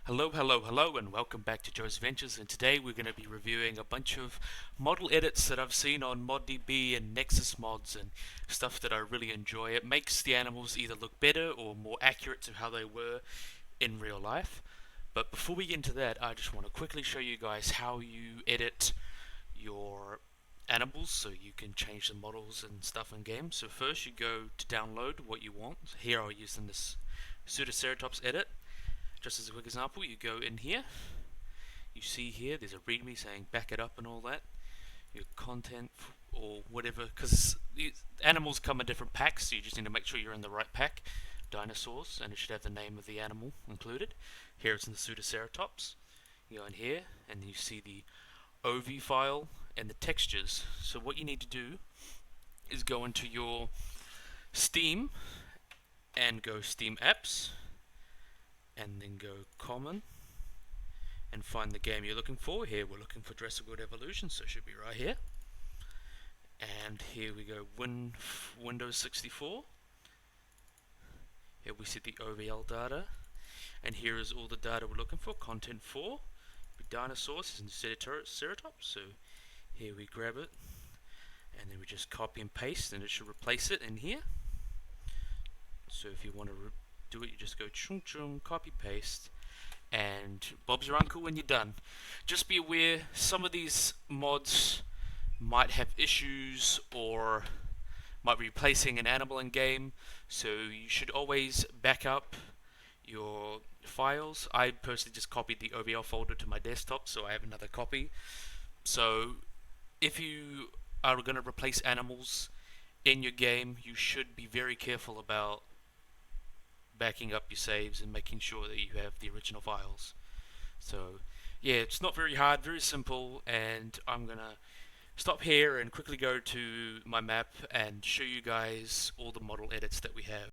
Hello, hello, hello, and welcome back to Joe's Ventures. And today we're going to be reviewing a bunch of model edits that I've seen on ModDB and Nexus mods and stuff that I really enjoy. It makes the animals either look better or more accurate to how they were in real life. But before we get into that, I just want to quickly show you guys how you edit your animals so you can change the models and stuff in game. So first you go to download what you want. Here I'll use this Pseudoceratops edit. Just as a quick example, you go in here, you see here there's a readme saying back it up and all that, your content or whatever, because these animals come in different packs, so you just need to make sure you're in the right pack. Dinosaurs, and it should have the name of the animal included. Here it's in the Pseudoceratops. You go in here and you see the OV file and the textures. So what you need to do is go into your Steam and go Steam Apps and then go Common and find the game you're looking for. Here we're looking for Jurassic World Evolution, so it should be right here. And here we go Windows 64. Here we see the OVL data, and here is all the data we're looking for. Content 4, Dinosaurs is in Ceratops, so here we grab it and then we just copy and paste and it should replace it in here. So if you want to do it, you just go chung chung, copy paste, and Bob's your uncle when you're done. Just be aware, some of these mods might have issues or might be replacing an animal in game, so you should always back up your files. I personally just copied the OVL folder to my desktop, so I have another copy. So if you are going to replace animals in your game, you should be very careful about backing up your saves and making sure that you have the original files. So yeah, it's not very hard, very simple, and I'm gonna stop here and quickly go to my map and show you guys all the model edits that we have.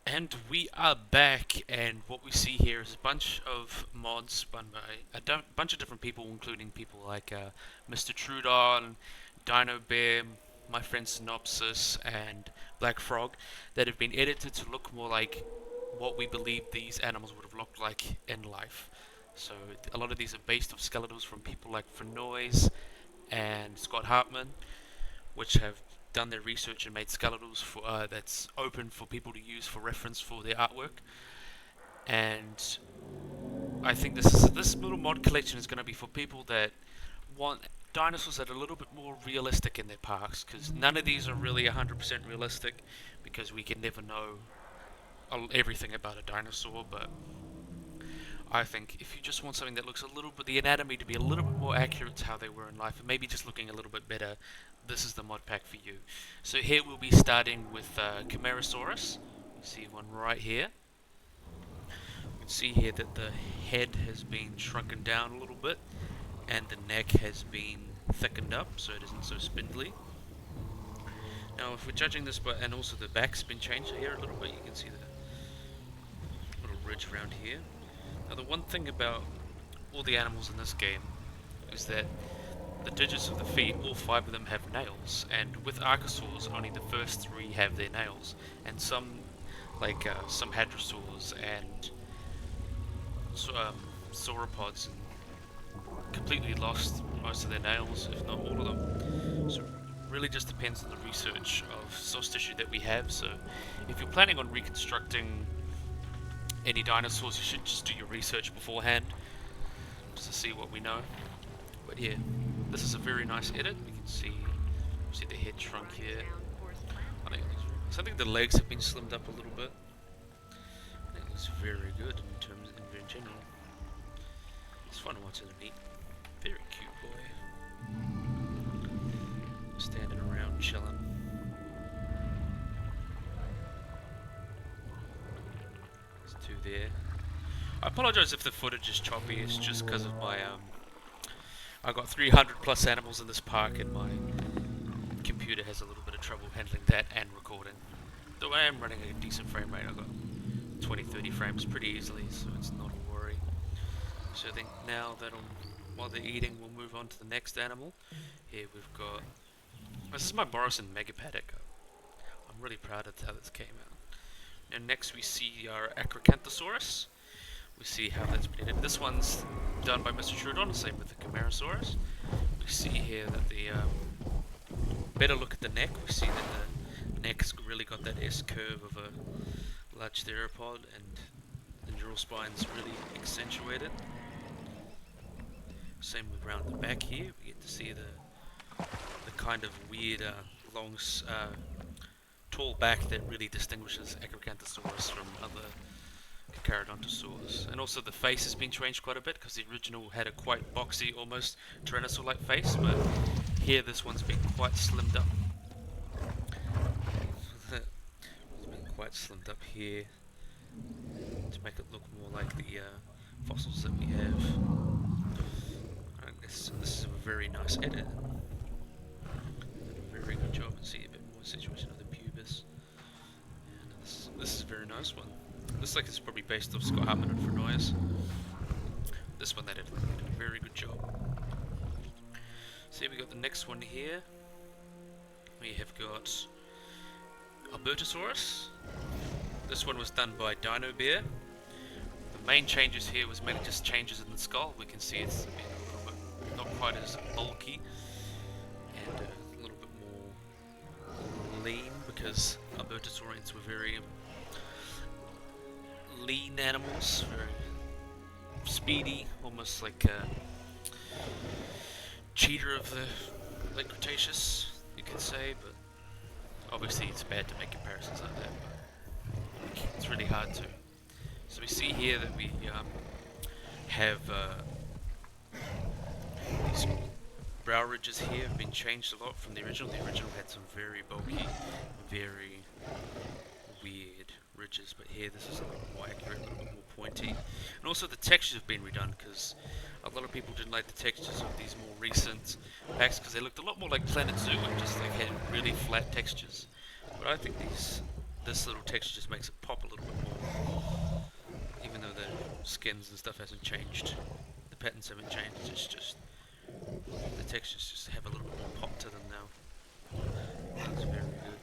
And we are back, and what we see here is a bunch of mods run by a bunch of different people, including people like Mr. Trudon, Dino Bear, my friend Synopsis, and Black Frog, that have been edited to look more like what we believe these animals would have looked like in life. So a lot of these are based off skeletals from people like Frenoise and Scott Hartman, which have done their research and made skeletals for that's open for people to use for reference for their artwork. And I think this little mod collection is going to be for people that want dinosaurs that are a little bit more realistic in their parks, because none of these are really 100% realistic, because we can never know everything about a dinosaur. But I think if you just want something that looks a little bit, the anatomy to be a little bit more accurate to how they were in life, and maybe just looking a little bit better, this is the mod pack for you. So here we'll be starting with Camarasaurus. You see one right here. You can see here that the head has been shrunken down a little bit, and the neck has been thickened up so it isn't so spindly. Now if we're judging this by, and also the back's been changed here a little bit, you can see the little ridge around here. Now the one thing about all the animals in this game is that the digits of the feet, all 5 of them have nails, and with archosaurs only the first 3 have their nails, and some, like some hadrosaurs and sauropods, completely lost most of their nails, if not all of them. So it really just depends on the research of source tissue that we have. So if you're planning on reconstructing any dinosaurs, you should just do your research beforehand, just to see what we know. But yeah, this is a very nice edit. We can see the head shrunk here. I think the legs have been slimmed up a little bit. I think it looks very good in general. It's fun watching him eat. Very cute boy. Standing around chilling. There's 2 there. I apologize if the footage is choppy, it's just because of my I got 300 plus animals in this park and my computer has a little bit of trouble handling that and recording. Though I am running a decent frame rate, I got 20-30 frames pretty easily, so it's not a worry. So I think now that while they're eating, we'll move on to the next animal. Here we've got, this is my Morrison Megapaddock. I'm really proud of how this came out. And next we see our Acrocanthosaurus. We see how that's been edited. This one's done by Mr. Trudon, same with the Camarasaurus. We see here that the better look at the neck. We see that the neck's really got that S curve of a large theropod, and the neural spine's really accentuated. Same with around the back here. We get to see the kind of weird long tall back that really distinguishes Acrocanthosaurus from other Carcharodontosaurs. And also the face has been changed quite a bit, because the original had a quite boxy, almost Tyrannosaur-like face, but here this one's been quite slimmed up. It's been quite slimmed up here to make it look more like the fossils that we have. I guess this is a very nice edit. Very good job. See a bit more situation of the pubis. And this is a very nice one. Looks like it's probably based off Scott Hartman and Frenoyas. This one they did a very good job. See, we got the next one here. We have got Albertosaurus. This one was done by Dino Bear. The main changes here was mainly just changes in the skull. We can see it's been a little bit, not quite as bulky, and a little bit more lean, because Albertosaurians were very lean animals, very speedy, almost like a cheetah of the late Cretaceous, you could say, but obviously it's bad to make comparisons like that, but it's really hard to. So we see here that we have these brow ridges here have been changed a lot from the original. The original had some very bulky, very weird ridges, but here this is a little more accurate, a little bit more pointy. And also the textures have been redone, because a lot of people didn't like the textures of these more recent packs, because they looked a lot more like Planet Zoo and just like had really flat textures. But I think this little texture just makes it pop a little bit more, even though the skins and stuff hasn't changed, the patterns haven't changed. It's just the textures just have a little bit more pop to them now. That's very good.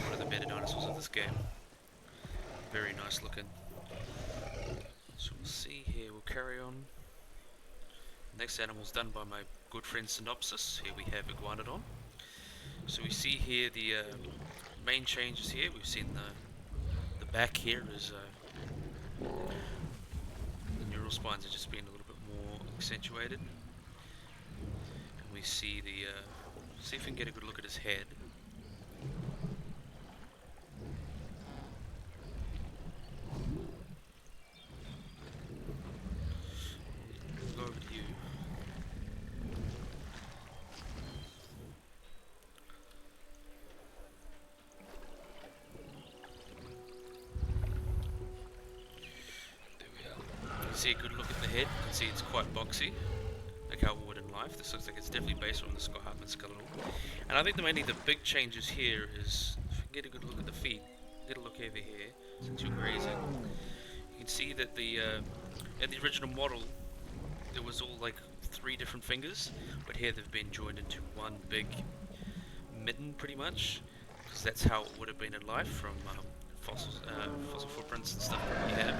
One of the better dinosaurs of this game. Very nice looking. So we'll see here, we'll carry on. Next animal's done by my good friend Synopsis. Here we have Iguanodon. So we see here the main changes here. We've seen the back here is the neural spines are just being a little bit more accentuated. And we see the see if we can get a good look at his head. We'll go over to you. See a good look at the head. You can see it's quite boxy, like how it would in life. This looks like it's definitely based on the Scott Hartman skeletal. And I think mainly the big changes here is, if you can get a good look at the feet, get a look over here, since you're grazing, you can see that in the original model, it was all like 3 different fingers, but here they've been joined into one big mitten, pretty much, because that's how it would have been in life from fossil footprints and stuff that we have.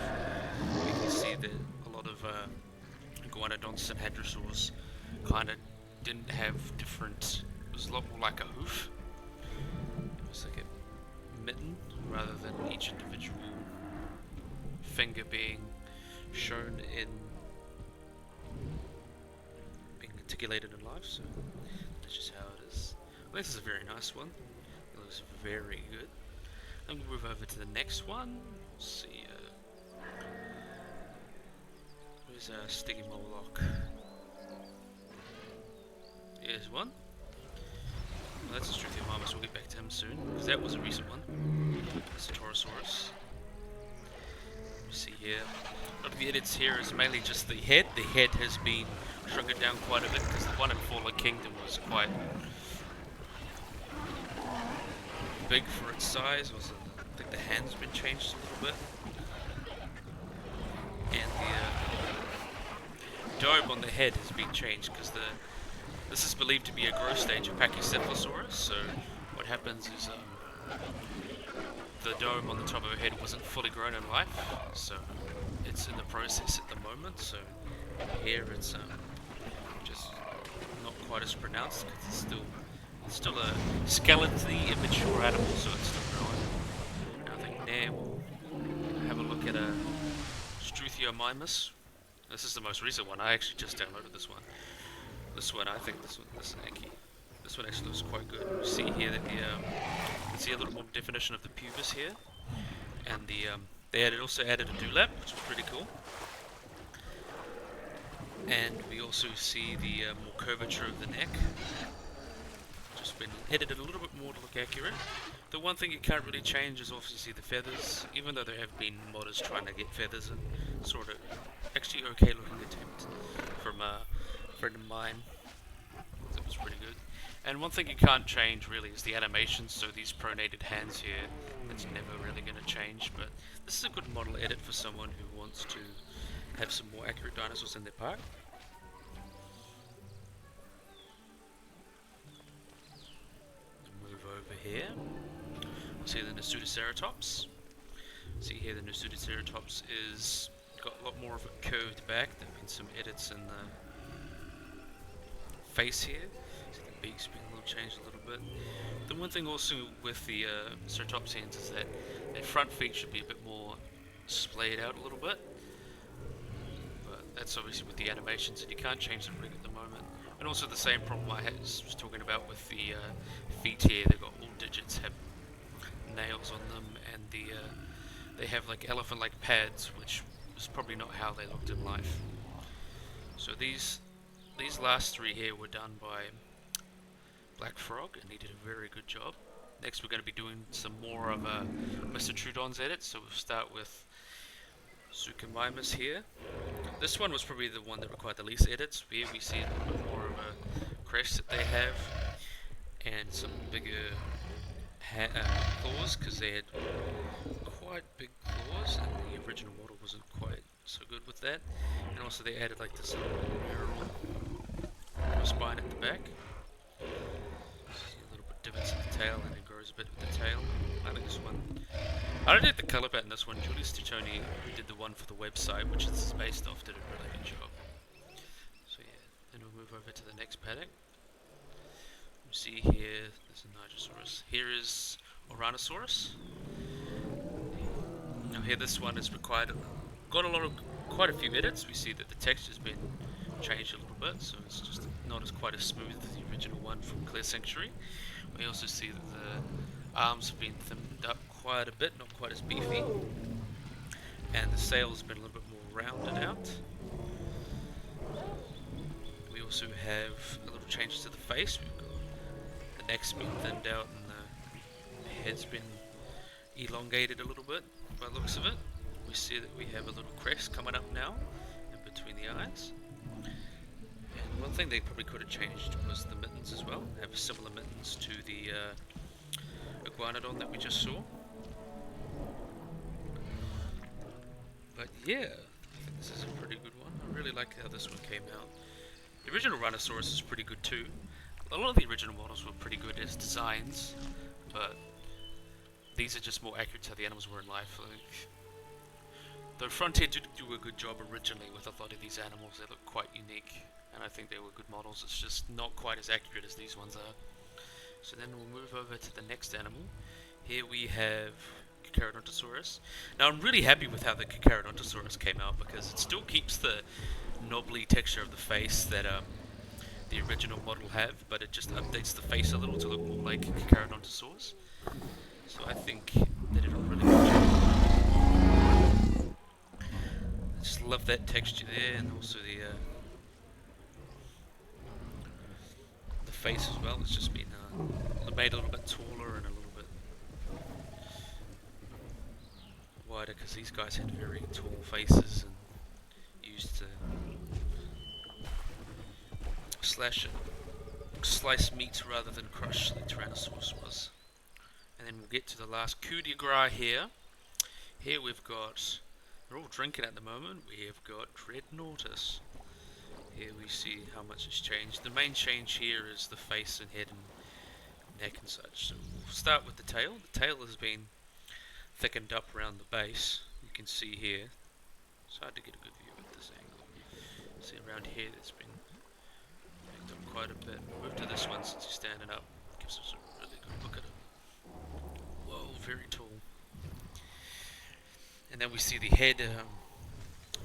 We can see that a lot of iguanodonts and hadrosaurs kind of didn't have different. It was a lot more like a hoof. It was like a mitten rather than each individual finger being shown in being articulated in life. So that's just how it is. Well, this is a very nice one. It looks very good. I'm going to move over to the next one. We'll see. Where's Stygimoloch? Here's one. Well, that's a Struthiomimus. We'll get back to him soon, because that was a recent one. Satorosaurus. You see here. A lot of the edits here is mainly just the head. The head has been shrunken down quite a bit, because the one in Fallen Kingdom was quite big for its size. I think the hand's been changed a little bit, and the dome on the head has been changed, because this is believed to be a growth stage of Pachycephalosaurus. So what happens is the dome on the top of her head wasn't fully grown in life, so it's in the process at the moment. So here it's just not quite as pronounced because it's still a skeletally immature animal, so it's still growing. And I think there we'll have a look at a Struthiomimus. This is the most recent one. I actually just downloaded this one. I think this Yankee. This one actually looks quite good. You see here that you can see a little more definition of the pubis here, and they also added a dewlap, which was pretty cool. And we also see the more curvature of the neck. Just been edited a little bit more to look accurate. The one thing you can't really change is obviously the feathers, even though there have been modders trying to get feathers and sort of actually okay looking attempt from a friend of mine. That was pretty good. And one thing you can't change really is the animations, so these pronated hands here, it's never really going to change, but this is a good model edit for someone who wants to have some more accurate dinosaurs in their park. Move over here. See the Nasutoceratops. See here the Nasutoceratops is got a lot more of a curved back. There have been some edits in the face here. See the beak's been a little changed a little bit. The one thing also with the ceratopsians is that their front feet should be a bit more splayed out a little bit. But that's obviously with the animations, and you can't change the rig at the moment. And also the same problem I was talking about with the feet here. They've got all digits have nails on them, and they have like elephant-like pads, which was probably not how they looked in life. So these last three here were done by Black Frog, and he did a very good job. Next we're going to be doing some more of Mr. Trudon's edits, so we'll start with Struthiomimus here. This one was probably the one that required the least edits. Here we see a little bit more of a crest that they have, and some bigger claws, because they had quite big claws, and the original model wasn't quite so good with that. And also they added like this little spine at the back. See a little bit divots in the tail, and it grows a bit with the tail. I think this one, I don't think the colour pattern in this one. Julie Stachoni, who did the one for the website, which it's based off, did a really good job. So yeah, then we'll move over to the next paddock. You see here, there's a Nigersaurus. Here is Oranosaurus. Now here, this one is required. Got quite a few edits. We see that the texture's been changed a little bit, so it's just not quite as smooth as the original one from Clear Sanctuary. We also see that the arms have been thinned up quite a bit, not quite as beefy, and the sail's been a little bit more rounded out. We also have a little changes to the face. We've got the neck's been thinned out, and the head's been elongated a little bit by the looks of it. We see that we have a little crest coming up now in between the eyes. And one thing they probably could have changed was the mittens as well. Have similar mittens to the iguanodon that we just saw. But yeah, I think this is a pretty good one. I really like how this one came out. The original Rhinoceros is pretty good too. A lot of the original models were pretty good as designs, but these are just more accurate to how the animals were in life. Like, the Frontier did do a good job originally with a lot of these animals. They look quite unique, and I think they were good models. It's just not quite as accurate as these ones are. So then we'll move over to the next animal. Here we have Carcharodontosaurus. Now I'm really happy with how the Carcharodontosaurus came out, because it still keeps the knobbly texture of the face that the original model have, but it just updates the face a little to look more like Carcharodontosaurus. So I think they did a really good job. I just love that texture there, and also the face as well. It's just been made a little bit taller and a little bit wider, because these guys had very tall faces and used to slice meat rather than crush like Tyrannosaurus was. And then we'll get to the last coup de grace here. Here we've got, they're all drinking at the moment, we have got Dreadnoughtus. Here we see how much has changed. The main change here is the face and head and neck and such. So we'll start with the tail. The tail has been thickened up around the base. You can see here. It's hard to get a good view at this angle. See around here, it's been picked up quite a bit. Move to this one since he's standing up. Gives us a really good look at it. Whoa, very tall. And then we see the head,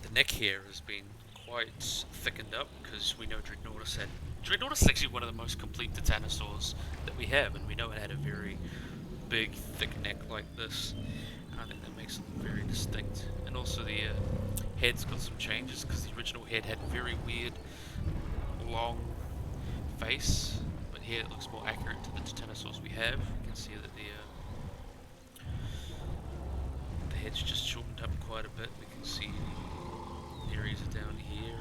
the neck here has been quite thickened up because we know Dreadnoughtus is actually one of the most complete titanosaurs that we have, and we know it had a very big, thick neck like this. And I think that makes it very distinct. And also the head's got some changes because the original head had a very weird, long face, but here it looks more accurate to the titanosaurs we have. You can see that the head's just shortened up quite a bit. We can see the areas are down here.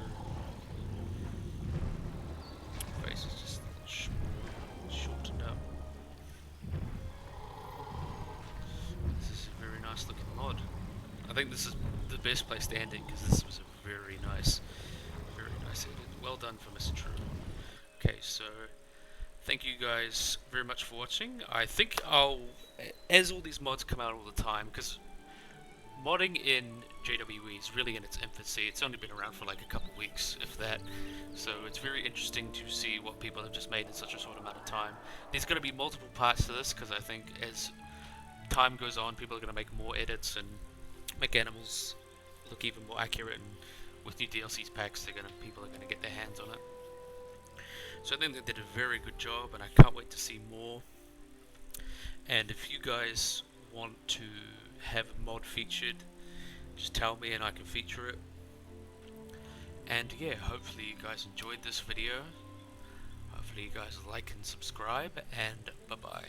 The face is just shortened up. This is a very nice looking mod. I think this is the best place to end it because this was a very nice edit. Well done for Mr. True. Okay, so thank you guys very much for watching. I think as all these mods come out all the time, because modding in JWE is really in its infancy. It's only been around for like a couple weeks, if that. So it's very interesting to see what people have just made in such a short amount of time. There's going to be multiple parts to this, because I think as time goes on, people are going to make more edits and make animals look even more accurate, and with new DLCs packs, people are going to get their hands on it. So I think they did a very good job, and I can't wait to see more. And if you guys want to have a mod featured, just tell me and I can feature it. And yeah, hopefully you guys enjoyed this video. Hopefully you guys like and subscribe, and bye bye.